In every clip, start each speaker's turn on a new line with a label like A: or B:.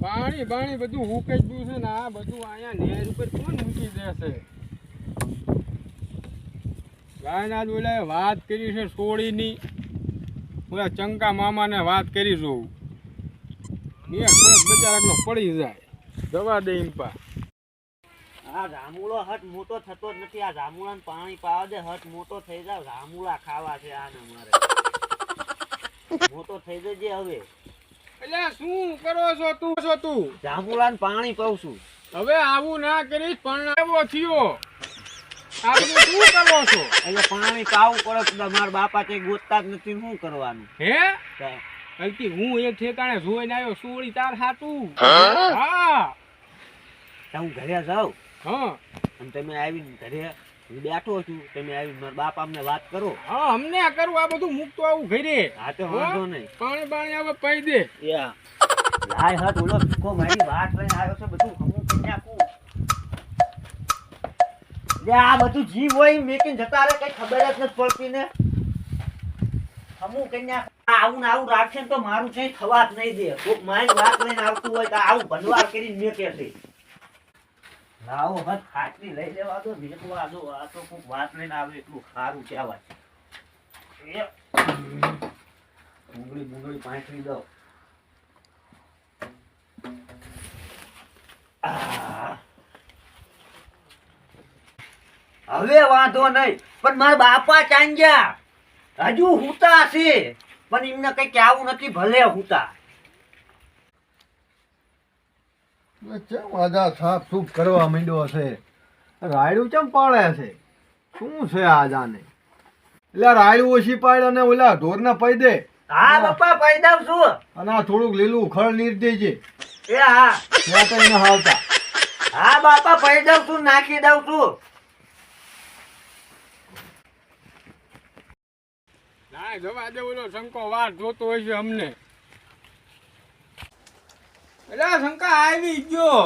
A: પાણી પાણી બધું હુકાઈ ગયું છે ને આ બધું અહીંયા નેર ઉપર કોણ મૂકી દેશે? ગાયના ઓલા વાત કરી છે સોળીની, ઓલા ચંકા મામાને વાત કરી છું. નેર થોડોક બચારાકનો પડી જાય, દવા દે ઇમ્પા.
B: આ જામુલો હટ મોટો થતો જ નથી. આ જામુલાને પાણી પાવા દે, હટ મોટો થઈ જાવ. જામુલા ખાવા છે આને મારે. મોટો થઈ જજે હવે.
A: એટલે શું કરો છો તું?
B: જામુલાને પાણી પાઉં છું.
A: હવે આવું ના કરીશ, પણ એવો થયો. આ બધું શું કરો છો?
B: એટલે પાણી પાવું પડે. મારા બાપા કઈ ગોતતા જ નથી. શું કરવાનું
A: હે? હલકી હું એક ઠેકાણે જોઈને આવ્યો સોળી તાર હાટું. હા
B: હું ઘરે જાઉં
A: હા
B: અને તમે આવીને ઘરે બેઠો છું. તમે આવીને મારા બાપા અમને વાત કરો.
A: હા અમને કરું આ બધું મૂકતો આવું ઘરે.
B: હા તો વાંધો નહીં.
A: પાણી પાણી આવે પી દે.
B: લાય હટ ઓલો ભીખો મારી વાત લઈને આવ્યો છે. બધું હમું કરી નાખું. આ બધું જીવ હોય મેકીને જતા રહે, કઈ ખબર જ નથી પડતી ને. હમું કરી નાખ. આવું ને આવું રાખશે ને તો મારું છે થવા જ નહીં દે. કોક મારી વાત લઈને આવતું હોય તો આવું ભંડવાર કરીને મેકે છે. લાવો હટ ખાટલી લઈ લેવા દો, મેકવા દો. આ તો કોક વાત લઈને આવે એટલું સારું કહેવાય. ડુંગળી પાંચરી દો. હવે વાંધો નહીં, પણ મારા બાપા ચાંગ્યા હજુ હુતા છે, પણ એમને કઈ કહેવું નથી. ભલે હુતા.
C: ચમ આજા સાફ સૂફ કરવા માંડ્યો છે. રાયડું ચમ પાડે છે? શું છે આજાને? એટલે રાયડું ઓછી પાડ અને ઓલા ઢોરના પૈ દે.
B: હા બાપા પૈ દઉં છું.
C: અને આ થોડુંક લીલું ખળ નીર દેજે.
B: એ હા
C: ત્યાં તો એને હાવતા.
B: હા બાપા પૈ દઉં છું, નાખી દઉં છું.
A: ના જવા દે, ઓલો શંકો વાત જોતો હોય છે અમને. એટલે શંકા આવી ગયો.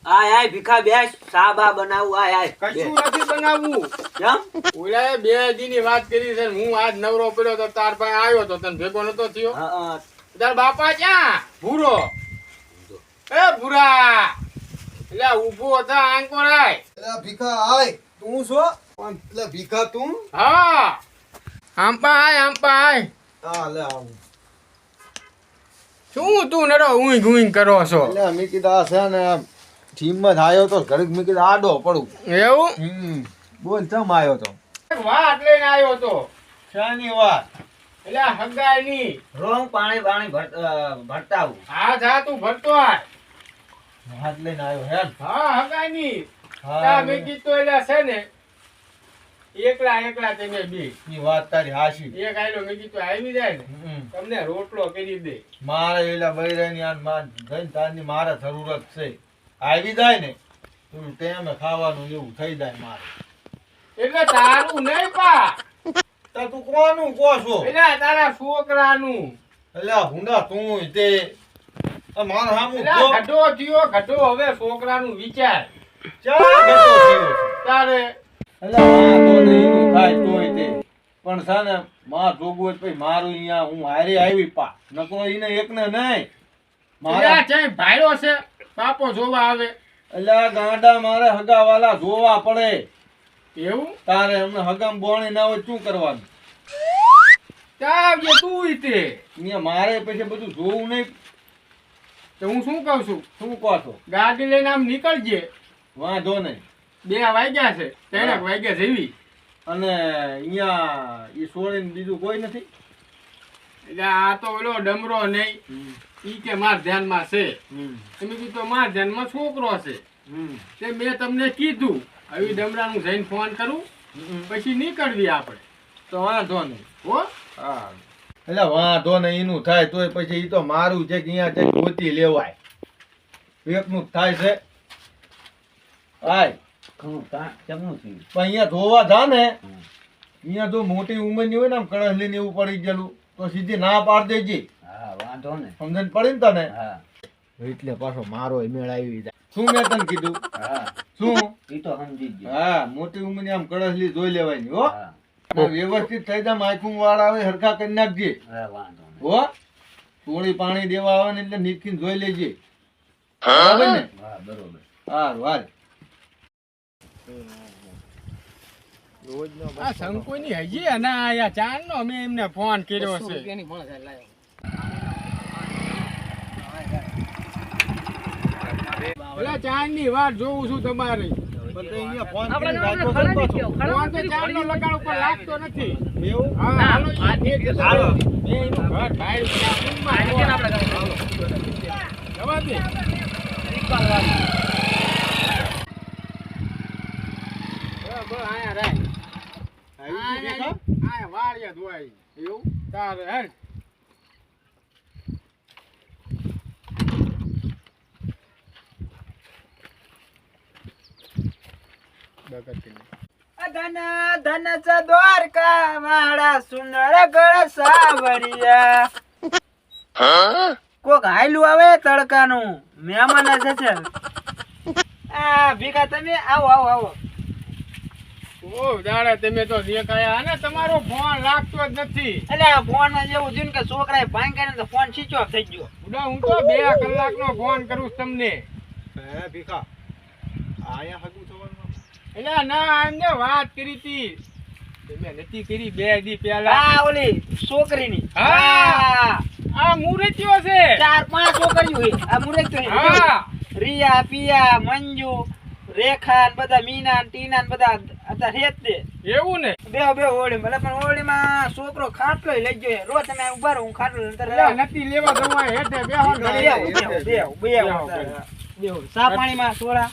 B: આય આય ભીખા બેસ, સાબા બનાવું. આય આય
A: કશું નથી બનાવવું.
B: કેમ?
A: ઓલાએ 2 દીની વાત કરી છે. હું આજ નવરો પડ્યો તો તાર પાસે આવ્યો તો તને ભેગો નતો થયો. તાર બાપા ક્યાં? ભૂરો. એ ભૂરા, એટલે ઊભો થા આંકો રાય.
C: એટલે ભીખા આય. તું છો? એટલે ભીખા તું?
A: હા આંપા આય, આંપા આય.
C: હા લે આવું.
A: શું તું નરો ઊંઘ ઊંઘ કરો છો?
C: એટલે મેં કીધા છે ને ઠીમમાં જ આવ્યો તો ઘડીક મેં કીધું આડો પડું.
A: એવું?
C: બોલ ચમ આવ્યો તો?
A: વાત લઈને આવ્યો તો.
C: શાની વાત?
A: એટલે હગાઈની.
B: રોંગ પાણી ભરતા આવું.
A: હા જા તું ભરતો આય.
C: હાથ લઈને આવ્યો હે?
A: હા હગાઈની.
C: હા
A: તા મેં કીધું એટલે છે ને એકલા તમે બે.
C: ની વાત તારી હાશી.
A: એક આયલો મેં કીધું આવી જાય ને તમને રોટલો કરી દે.
C: મારે એલા બૈરાની આન માં જઈને તારની મારે જરૂરત છે. આવી જાય ને તું ટેમે ખાવાનું એવું થઈ જાય મારે.
A: એટલે તારું નહીં પા,
C: તો તું કોનું કહો છો?
A: એટલે તારા છોકરાનું.
C: એટલે હુંડા તું તે મારો હામું
A: એટલે ગઢો થયો ગઢો. હવે છોકરાનું વિચાર.
C: ચાલ ગતો થયો
A: તારે
C: એટલે વાંધો નહીં નું થાય તોય તે પણ છે ને માં જોગવું પછી મારું અહીંયા હું હારે આવી પા નકો એને એકને નહીં મારા
A: એટલે ચાઈ ભાઈરો છે બાપો જોવા આવે.
C: એટલે આ ગાંડા મારે હગાવાલા જોવા પડે.
A: એવું?
C: તારે અમને હગામ બોણી ના હોય શું કરવાનું?
A: ત્યાં જે તું તે
C: અહીંયા મારે પછી બધું જોવું નહીં.
A: તો હું શું કહું છું,
C: શું કહો છો?
A: ગાડી લઈને આમ નીકળજે.
C: વાંધો નહીં.
A: 2 વાગ્યા છે, 3 વાગ્યા જેવી.
C: અને અહીંયા એ છોડીને બીજું કોઈ નથી?
A: એટલે આ તો ઓલો ડમરો નહીં ઈ કે માર ધ્યાનમાં છે. તમે કીધું માર ધ્યાનમાં છોકરો છે તે મેં તમને કીધું હવે ડમરાનું જઈને ફોન કરું પછી નીકળવી આપણે.
C: તો વાંધો નહીં.
A: હો
C: હા એટલે વાંધો નહીં એનું થાય તોય પછી ઈ તો મારું છે કે અહીંયા જઈ ગોતી લેવાય. એકનું જ થાય છે. આય
B: કેમનું થયું?
C: પણ અહીંયા જોવા જા ને અહીંયા જો મોટી ઉંમરની હોય ને આમ કળશ લઈને એવું પડી ગયેલું તો સીધી ના પાડ દેજે.
B: હા વાંધો ને.
C: સમજણ પડી ને તને?
B: હા
C: એટલે પાછો મારો મેળ આવી જાય. શું મેં તને કીધું
B: હા
C: શું
B: ઈ તો સમજી ગયો
C: હા મોટી ઉંમરની આમ કળશલી જોઈ લેવાની હો
B: હા
C: અને વ્યવસ્થિત થઈ જા માયકું વાળ આવે હરખા કરી નાખજે
B: હા વાંધો નહીં
C: હો થોડી પાણી દેવા આવે ને એટલે નીકળીને જોઈ લેજે બરાબર ને
B: હા બરોબર
C: હારું હાલ
A: આ શંકુની હજી અને આયા ચાંદનો અમે એમને ફોન કર્યો છે એટલે ચાંદની વાત જોઉં છું તમારી
C: પણ તે અહીંયા ફોન કરીને રાખ્યો તો પાછો.
A: ફોન તો ચાંદનો લગાડ ઉપર લાગતો નથી
C: એવું
A: હા હાલો હાલો મેં એનું ઘર ભાઈ જવા દે બરાબર આયા રાય
C: આવી ગયું દેખા?
A: આયા વાળિયા ધોવાય એવું તારે હેડ
B: ધન ધન ચ દ્વારકા વાળા સુંદર ગળ સાવરિયા કોક હાયલું આવે તડકાનું મહેમાન છે છે આ ભીખા તમે આવો આવો આવો
A: ઓ દાડા તમે તો દેખાયા અને તમારો ફોન લાગતો જ નથી
B: એટલે આ ફોન એવું થયું ને કે છોકરાએ ભાંગ કરીને તો ફોન સ્વિચ ઓફ થઈ ગયો
A: ઉડા હું તો 2 કલાકનો ફોન કરું છું તમને
C: હે ભીખા આયા હગું થવાનું
A: એટલે ના એમને વાત કરી હતી તમે નથી કરી 2 દી પહેલા
B: આ ઓલી છોકરીની
A: હા. આ મુરતીઓ છે
B: 4-5 છોકરીઓ છે આ મુરત તો
A: હા
B: રિયા પિયા મંજુ રેખા ને બધા મીના ને ટીના ને બધા અત્યારે હેત દે
A: એવું ને
B: બે ઓળી ભલે પણ ઓળીમાં છોકરો ખાટલો લઈ ગયો રોજ તમે ઉભા રહો હું ખાટલો લઈને તરત
A: એટલે નથી લેવા જવા હેઠે બેહો ને
B: બેહો સા પાણીમાં સોડા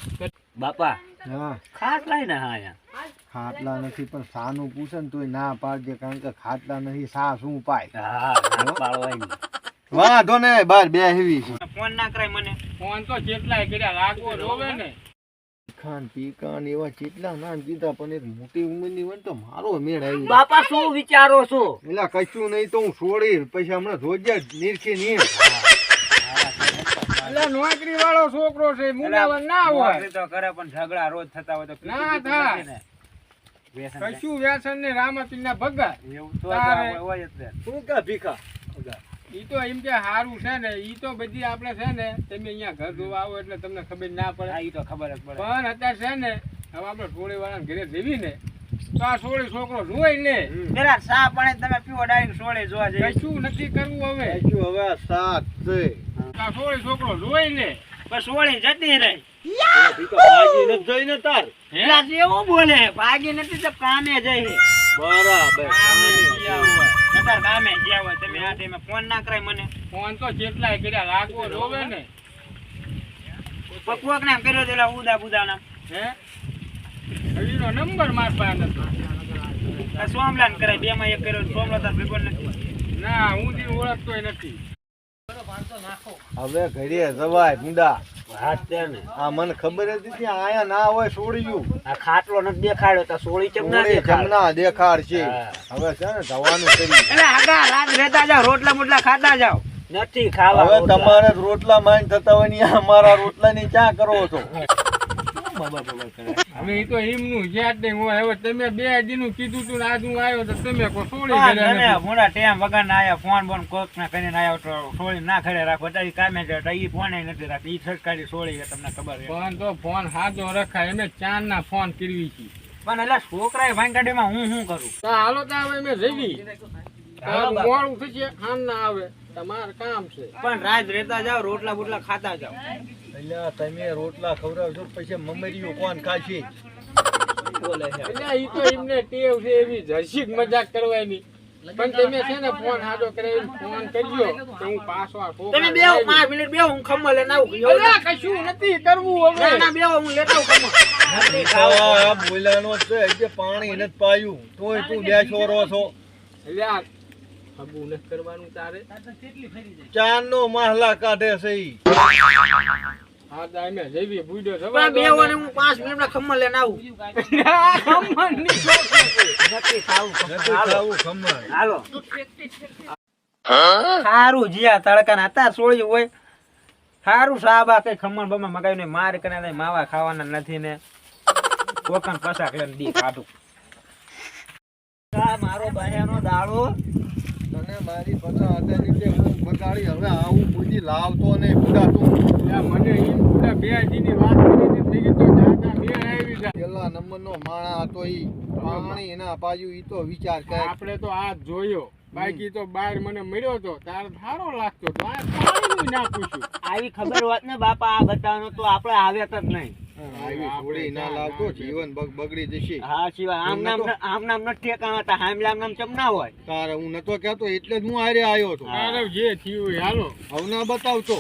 B: બાપા
C: હા
B: ખાટલા ને હા અહીંયા
C: ખાટલા નથી પણ સાનું પૂછે ને તોય ના પાડજે કારણ કે ખાટલા નથી સા શું પાય
B: હા પાળવાય
C: વાંધો ને બાર બે હેવી છે
B: ફોન ના કરાય મને
A: ફોન તો કેટલાય કર્યા લાગવો જોવે ને
C: ખાન પીકાન એવા કેટલા ના કીધા પણ એક મોટી ઉંમરની હોય ને તો મારો મેળ આવી
B: બાપા શું વિચારો છો
C: એલા કશું નહીં તો હું છોડી પછી હમણાં જોજે નીરખી નીર
A: એટલે નોકરી વાળો છોકરો છે મુલાવર ના હોય
B: તો કરે પણ ઝઘડા રોજ થતા હોય તો
A: ના થાય કશું વ્યસન ને રામાપીર ના ભગત
B: એવું તો
A: તારે.
B: હોય જ ને.
C: શું કે ભીખા
A: ઈ તો એમ કે સારું છે ને ઈ તો બધી આપણે છે ને તમે અહીંયા ઘર ધોવા આવો એટલે તમને ખબર ના પડે
B: હા, ઈ તો ખબર જ પડે
A: પણ અત્યારે છે ને હવે આપણે ટોળી વાળા ઘરે જવી ને તો આ સોળી છોકરો જોઈ ને
B: પેલા સા પાણી તમે પીવો ડાયરેક્ટ સોળે જોવા જઈએ
A: કશું નથી કરવું હવે
C: કશું હવે આ સાત છે
A: આ સોળી છોકરો જોઈ ને
B: પણ સોળી જતી રહી
C: ભીખા ભાગી નથી જઈ ને તાર
B: પેલા એવું બોલે ભાગી નથી તો કામે જઈ
C: બરાબર
B: કામે ગયા હોય તમે આ ટાઈમે ફોન ના કરાય મને
A: ફોન તો કેટલાય કર્યા લાગવો જોવે ને
B: કોક ને કર્યો પેલા ઉદા બુદા ના
A: હે હવીનો નંબર માર પાસે નતો
B: સોમલા ને કરાય બે માં એક કર્યો સોમલો તાર ભેગો નથી
A: ના હું દી ઓળખતોય નથી
C: હવે ઘરે જવાય મુંડા
B: વાત છે ને
C: આ મને ખબર હતી કે આયા ના હોય છોડ્યું
B: આ ખાટલો નથી દેખાડ્યો તો સોળી કેમ ના દેખાડ
C: જમના દેખાડ છે
B: હા.
C: હવે છે ને જવાનું કરી
B: એટલે આગા રાત રહેતા જાવ રોટલા મોટલા ખાતા જાવ નથી ખાવા
C: હવે તમારે જ રોટલા માઈન થતા હોય ને અમારા રોટલા ની ચા કરો છો
A: હવે ઈ તો એમનું યાદ નહીં હોય હવે તમે 2 દીનું કીધું તું ને આજ હું આવ્યો તો તમે કો સોળી
B: હા,
A: કર્યા
B: તમે
A: નથી.
B: મોડા ટેમ વગર ના આયા ફોન બોન કોક ના કરીને આયા તો સોળી ના ખડે રાખો તારી કામે જતા ઈ ફોન નથી રાખતી ઈ સરકારી સોળી છે તમને ખબર છે
A: ફોન તો ફોન હાજો રખાય અમે ચાંદના ફોન કરવી છે
B: પણ એટલે છોકરાએ ભાંગાડીમાં હું શું કરું
A: તો હાલો તો હવે અમે જઈ
B: હાલો બાપા.
A: મોડું થશે હાન ના આવે તમારે કામ છે
B: પણ રાત રહેતા જાવ રોટલા બોટલા ખાતા જાવ
C: એટલે તમે રોટલા ખવડાવશો પછી મમરીઓ કોણ ખાશે
B: બોલે છે
A: એટલે ઈ તો એમને ટેવ છે એવી જર્શિક મજાક કરવાની પણ તમે છે ને ફોન હાજો કરાવીને ફોન કરજો તો હું પાછો આ છોકરા
B: તમે બેહો 5 મિનિટ બેહો હું ખમણ લઈને આવું
A: અલા, કશું નથી કરવું હવે
B: ના બેહો હું લેતા આવું ખમણ
C: આ બોલાનો છે જે પાણી નથી પાયું તોય તું બે છોરો છો
A: એટલે આ હબુ નથી કરવાનું તારે
C: ચાર નો માહલા કાઢે છે ઈ.
A: હા તો અમે જઈએ બુડો
B: પણ બેહો ને હું 5 મિનિટમાં ખમણ લઈને આવું નથી ખાવું
C: નથી ખાવું ખમણ
B: હાલો સારું જીયા તડકા ના હતા સોળી હોય
D: સારું સાહેબ આ કઈ ખમણ બમણ મગાવ્યું ને માર કરે ને માવા ખાવાના નથી ને કોકન પસાક લઈને દી કાઢું.
B: આ મારો બહેનો દાડો
C: તને મારી પતા હતા રીતે હું બગાડી હવે આવું કોઈ લાવતો નહીં બુડા તું
A: એટલે મને ઈ પૂરા બેજીની વાત કરી હતી થઈ ગઈ તો જાતા બે આવી જા.
C: પેલા નંબરનો માણા હતો ઈ પાણી એના બાજુ ઈ તો વિચાર કરે
A: આપણે તો આ જોયો બાકી તો બહાર મને મળ્યો તો તાર સારો લાગતો તો આ પાણીનું ના પૂછ્યું.
B: આવી ખબર હોત ને બાપા આ બતાવવાનો તો આપણે આવ્યા જ નહીં.
C: આવી થોડી ના લાવતો જીવન બગડી જશે.
B: હા સિવાય આમ નામ ન ઠેકાણા હતા હામલા આમ નામ ચમ ના હોય.
C: તારે હું નતો કહેતો એટલે જ હું હારે આવ્યો હતો.
A: તારે જે થયું હોય હાલો
C: હવે ના બતાવતો